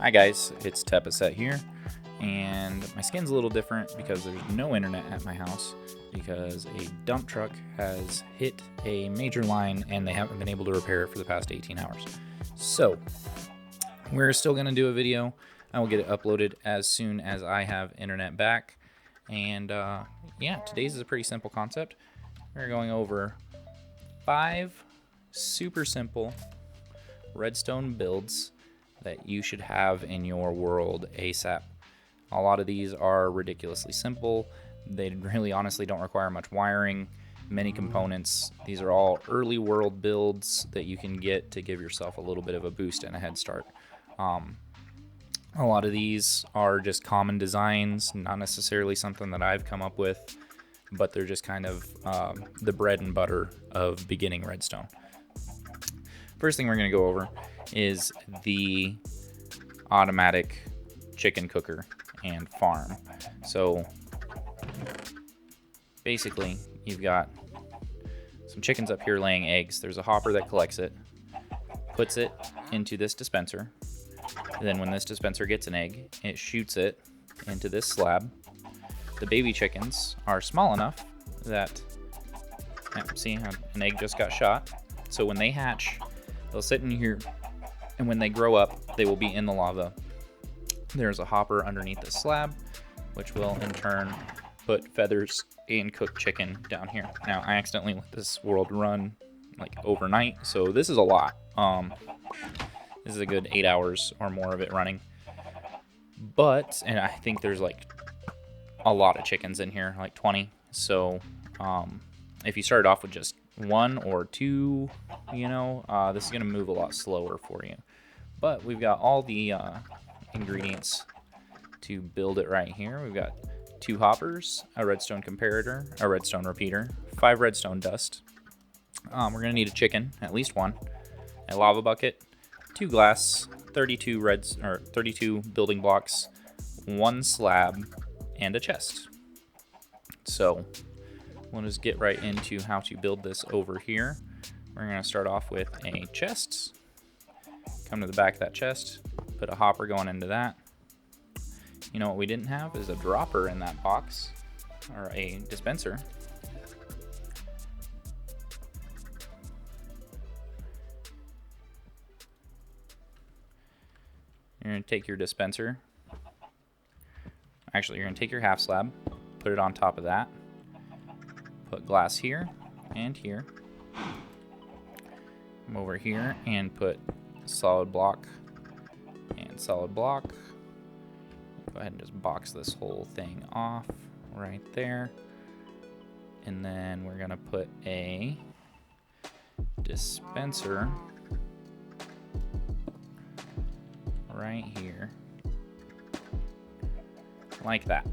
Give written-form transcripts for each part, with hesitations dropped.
Hi guys, it's Tepeset here, and my skin's a little different because there's no internet at my house because a dump truck has hit a major line and they haven't been able to repair it for the past 18 hours. So we're still going to do a video. I will get it uploaded as soon as I have internet back. And yeah, today's is a pretty simple concept. We're going over 5 super simple redstone builds that you should have in your world ASAP. A lot of these are ridiculously simple. They really honestly don't require much wiring, many components. These are all early world builds that you can get to give yourself a little bit of a boost and a head start. A lot of these are just common designs, not necessarily something that I've come up with, but they're just kind of the bread and butter of beginning redstone. First thing we're going to go over is the automatic chicken cooker and farm. So basically you've got some chickens up here laying eggs. There's a hopper that collects it, puts it into this dispenser. Then when this dispenser gets an egg, it shoots it into this slab. The baby chickens are small enough that, see, an egg just got shot. So when they hatch, they'll sit in here, and when they grow up, they will be in the lava. There's a hopper underneath the slab, which will in turn put feathers and cooked chicken down here. Now, I accidentally let this world run like overnight, so this is a lot. This is a good 8 hours or more of it running. But, and I think there's like a lot of chickens in here, like 20. So, if you started off with just 1 or 2, this is going to move a lot slower for you. But we've got all the ingredients to build it right here. We've got 2 hoppers, a redstone comparator, a redstone repeater, 5 redstone dust. We're going to need a chicken, at least 1, a lava bucket, 2 glass, 32 building blocks, 1 slab, and a chest. So we'll just get right into how to build this over here. We're going to start off with a chest. Come to the back of that chest, put a hopper going into that. You know what we didn't have is a dropper in that box, or a dispenser. You're going to take your dispenser. Actually, you're going to take your half slab, put it on top of that. Put glass here and here. Come over here and put solid block and solid block. Go ahead and just box this whole thing off right there. And then we're going to put a dispenser right here, like that.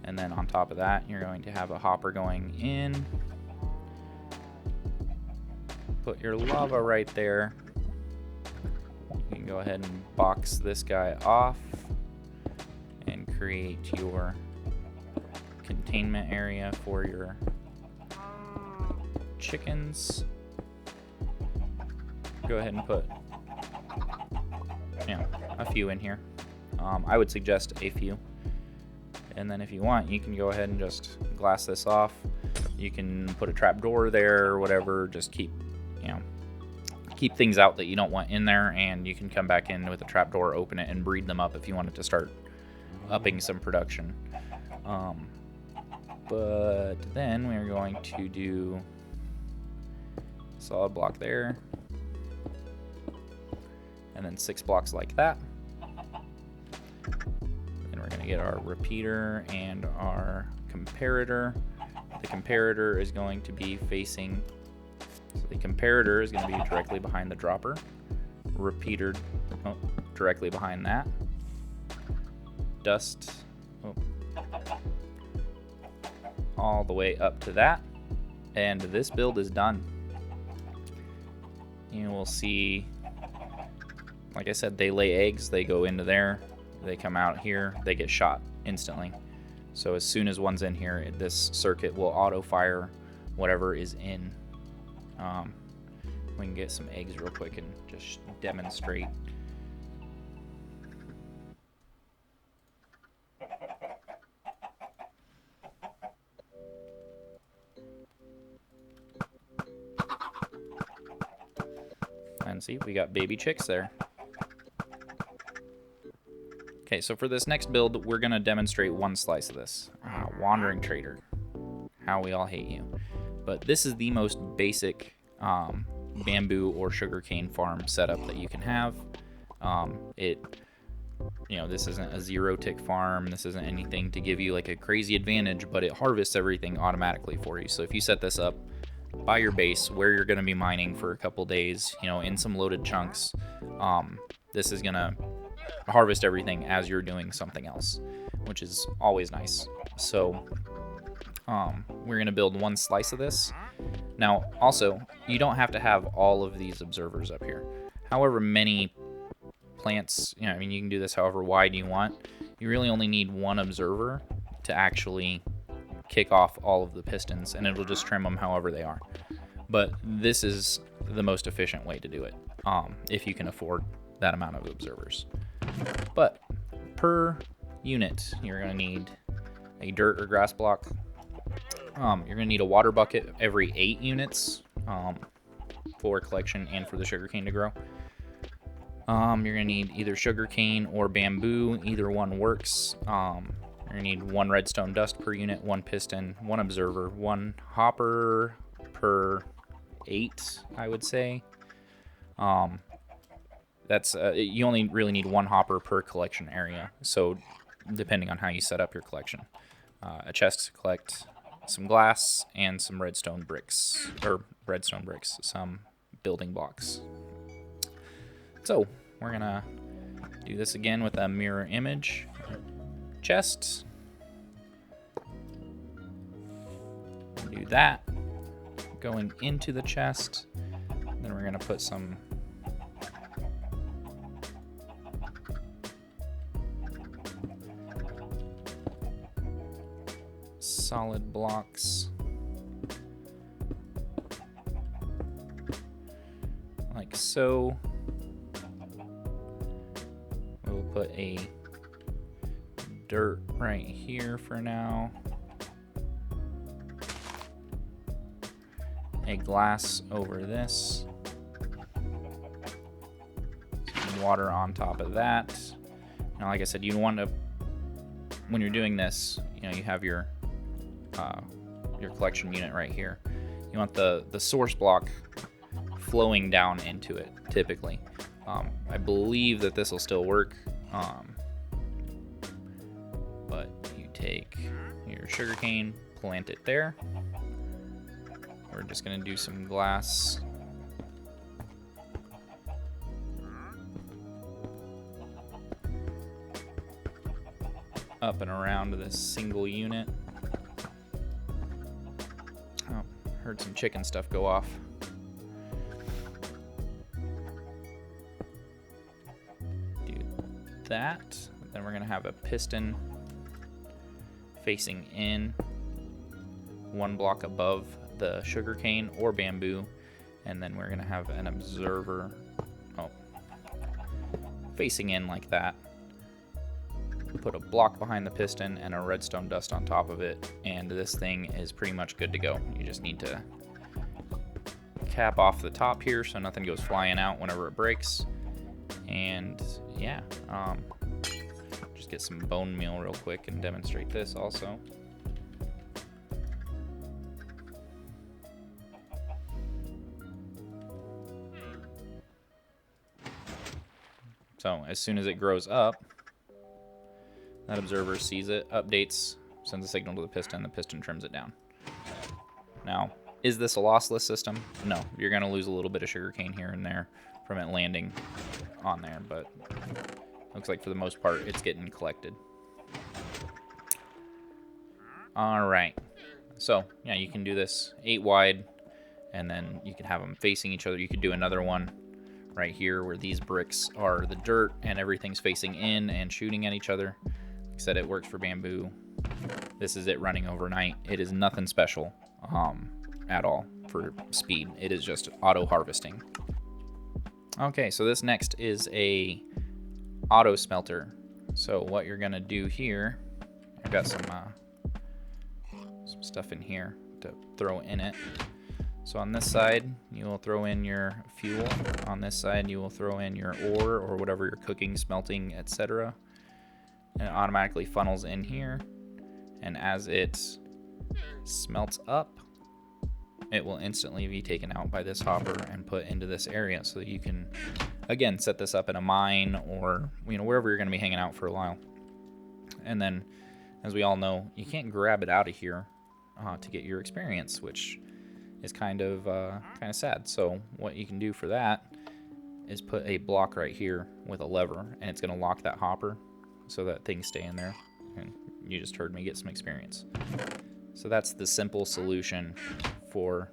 And then on top of that, you're going to have a hopper going in. Put your lava right there. You can go ahead and box this guy off and create your containment area for your chickens. Go ahead and put, a few in here. I would suggest a few. And then if you want, you can go ahead and just glass this off. You can put a trap door there or whatever. Just keep things out that you don't want in there, and you can come back in with a trap door, open it, and breed them up if you wanted to start upping some production. But then we're going to do solid block there, and then 6 blocks like that. Then we're going to get our repeater and our comparator. The comparator is going to be facing, so the comparator is going to be directly behind the dropper. Repeater directly behind that. Dust all the way up to that. And this build is done. You will see, like I said, they lay eggs, they go into there, they come out here, they get shot instantly. So as soon as one's in here, this circuit will auto fire whatever is in. We can get some eggs real quick and just demonstrate. see, we got baby chicks there. Okay, so for this next build, we're going to demonstrate one slice of this. Wandering Trader. How we all hate you. But this is the most basic bamboo or sugarcane farm setup that you can have. This isn't a zero tick farm. This isn't anything to give you like a crazy advantage, but it harvests everything automatically for you. So if you set this up by your base where you're going to be mining for a couple days, in some loaded chunks, this is going to harvest everything as you're doing something else, which is always nice. So we're going to build one slice of this. Now, also, you don't have to have all of these observers up here. However many plants, you can do this however wide you want. You really only need one observer to actually kick off all of the pistons, and it'll just trim them however they are. But this is the most efficient way to do it, if you can afford that amount of observers. But per unit, you're going to need a dirt or grass block. You're going to need a water bucket every 8 units for collection and for the sugarcane to grow. You're going to need either sugarcane or bamboo. Either one works. You're going to need 1 redstone dust per unit, 1 piston, 1 observer, 1 hopper per 8, I would say. You only really need 1 hopper per collection area, so depending on how you set up your collection. A chest to collect some glass and some redstone bricks, some building blocks. So we're gonna do this again with a mirror image chest. Do that, going into the chest. Then we're gonna put some solid blocks like so. We'll put a dirt right here for now, a glass over this, some water on top of that. Now, like I said, you want to, when you're doing this, you have your collection unit right here. You want the source block flowing down into it, typically. I believe that this will still work, but you take your sugarcane, plant it there. We're just going to do some glass up and around this single unit. Oh, heard some chicken stuff go off. Do that. Then we're going to have a piston facing in 1 block above the sugarcane or bamboo, and then we're going to have an observer facing in like that. Put a block behind the piston and a redstone dust on top of it, and this thing is pretty much good to go. You just need to cap off the top here so nothing goes flying out whenever it breaks. And yeah, just get some bone meal real quick and demonstrate this also. So as soon as it grows up, that observer sees it, updates, sends a signal to the piston trims it down. Now, is this a lossless system? No, you're going to lose a little bit of sugarcane here and there from it landing on there, but looks like for the most part it's getting collected. All right, so yeah, you can do this 8 wide, and then you can have them facing each other. You could do another one right here where these bricks are the dirt and everything's facing in and shooting at each other. Like I said, it works for bamboo. This is it running overnight. It is nothing special at all for speed. It is just auto harvesting. Okay, so this next is a auto smelter. So what you're gonna do here, I've got some stuff in here to throw in it. So on this side, you will throw in your fuel. On this side, you will throw in your ore or whatever you're cooking, smelting, etc. And it automatically funnels in here. And as it smelts up, it will instantly be taken out by this hopper and put into this area so that you can, again, set this up in a mine or wherever you're going to be hanging out for a while. And then, as we all know, you can't grab it out of here to get your experience, which is kind of sad. So what you can do for that is put a block right here with a lever, and it's going to lock that hopper so that things stay in there. And you just heard me get some experience. So that's the simple solution for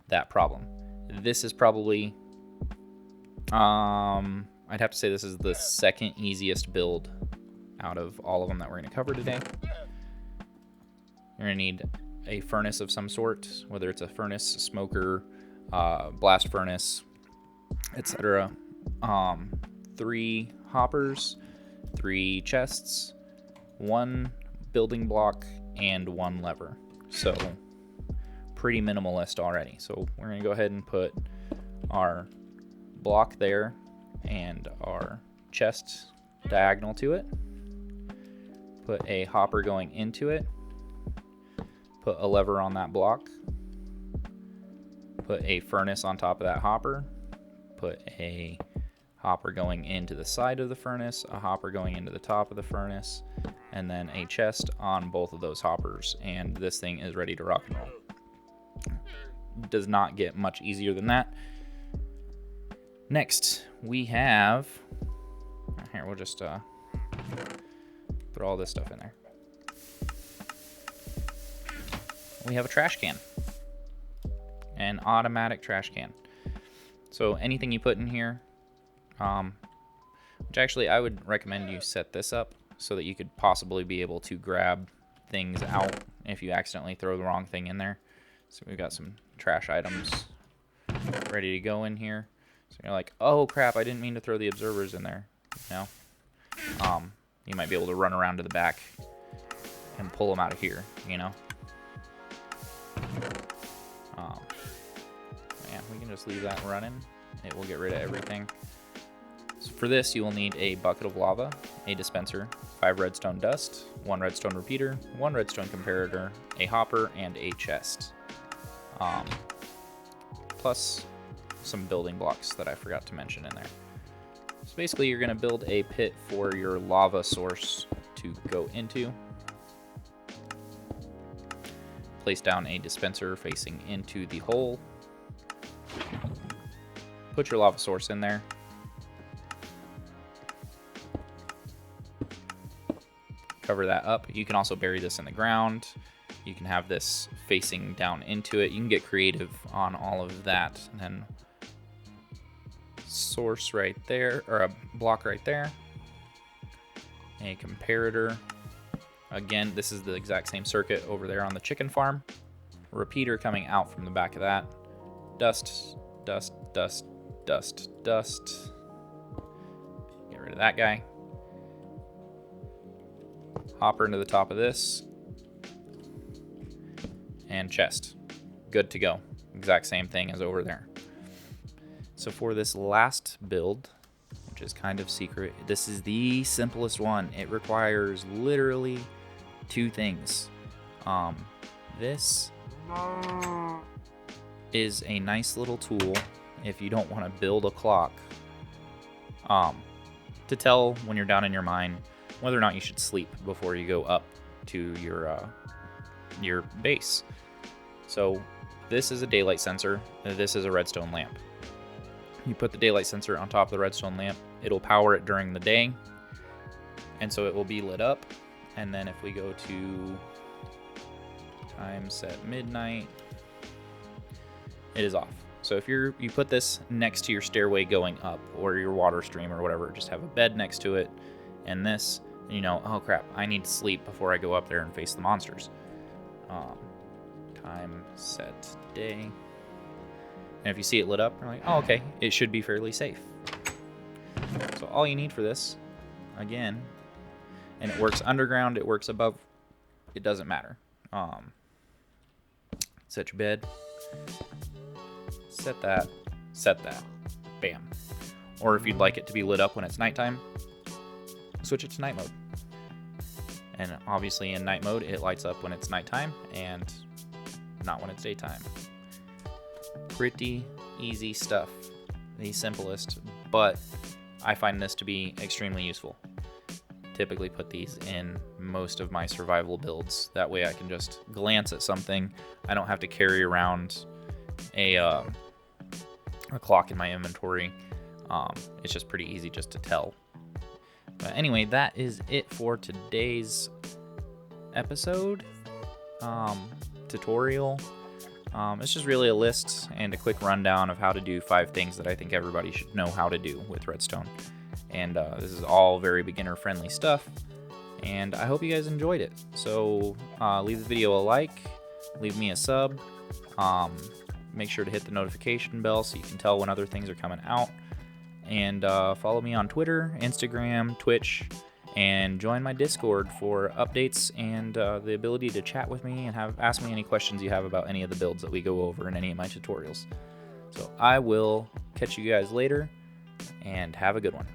that problem. This is probably, I'd have to say this is the second easiest build out of all of them that we're going to cover today. You're going to need a furnace of some sort, whether it's a furnace, smoker, blast furnace, etc. 3 hoppers, 3 chests, 1 building block, and 1 lever. So pretty minimalist already. So we're going to go ahead and put our block there and our chest diagonal to it. Put a hopper going into it. Put a lever on that block. Put a furnace on top of that hopper. Put a hopper going into the side of the furnace, a hopper going into the top of the furnace, and then a chest on both of those hoppers, and this thing is ready to rock and roll. Does not get much easier than that. Next, we have, here, we'll just put all this stuff in there. We have a trash can, an automatic trash can. So anything you put in here, which actually I would recommend you set this up so that you could possibly be able to grab things out if you accidentally throw the wrong thing in there. So we've got some trash items ready to go in here. So you're like, oh crap, I didn't mean to throw the observers in there. You might be able to run around to the back and pull them out of here, Yeah, we can just leave that running. It will get rid of everything. So for this, you will need a bucket of lava, a dispenser, 5 redstone dust, 1 redstone repeater, 1 redstone comparator, a hopper, and a chest. Plus some building blocks that I forgot to mention in there. So basically, you're going to build a pit for your lava source to go into. Place down a dispenser facing into the hole. Put your lava source in there. Cover that up. You can also bury this in the ground. You can have this facing down into it. You can get creative on all of that. And then source right there, or a block right there. A comparator. Again, this is the exact same circuit over there on the chicken farm. Repeater coming out from the back of that. Dust, dust, dust, dust, dust. Get rid of that guy. Hopper into the top of this. And chest. Good to go. Exact same thing as over there. So for this last build, which is kind of secret, this is the simplest one. It requires literally 2 things. This is a nice little tool if you don't want to build a clock to tell when you're down in your mine whether or not you should sleep before you go up to your base. So this is a daylight sensor. This is a redstone lamp. You put the daylight sensor on top of the redstone lamp. It'll power it during the day, and so it will be lit up. And then if we go to time set midnight, it is off. So if you put this next to your stairway going up, or your water stream or whatever, just have a bed next to it, and this, oh crap, I need to sleep before I go up there and face the monsters. Time set day. And if you see it lit up, you're like, oh, okay, it should be fairly safe. So all you need for this, again, and it works underground, it works above, it doesn't matter. Set your bed, Set that, bam. Or if you'd like it to be lit up when it's nighttime, switch it to night mode. And obviously in night mode, it lights up when it's nighttime and not when it's daytime. Pretty easy stuff. The simplest, but I find this to be extremely useful. Typically put these in most of my survival builds. That way I can just glance at something. I don't have to carry around a clock in my inventory. It's just pretty easy just to tell. But anyway, that is it for today's episode, tutorial. It's just really a list and a quick rundown of how to do 5 things that I think everybody should know how to do with redstone. And this is all very beginner friendly stuff, and I hope you guys enjoyed it. So leave the video a like, leave me a sub, make sure to hit the notification bell so you can tell when other things are coming out. And follow me on Twitter, Instagram, Twitch, and join my Discord for updates and the ability to chat with me and ask me any questions you have about any of the builds that we go over in any of my tutorials. So I will catch you guys later, and have a good one.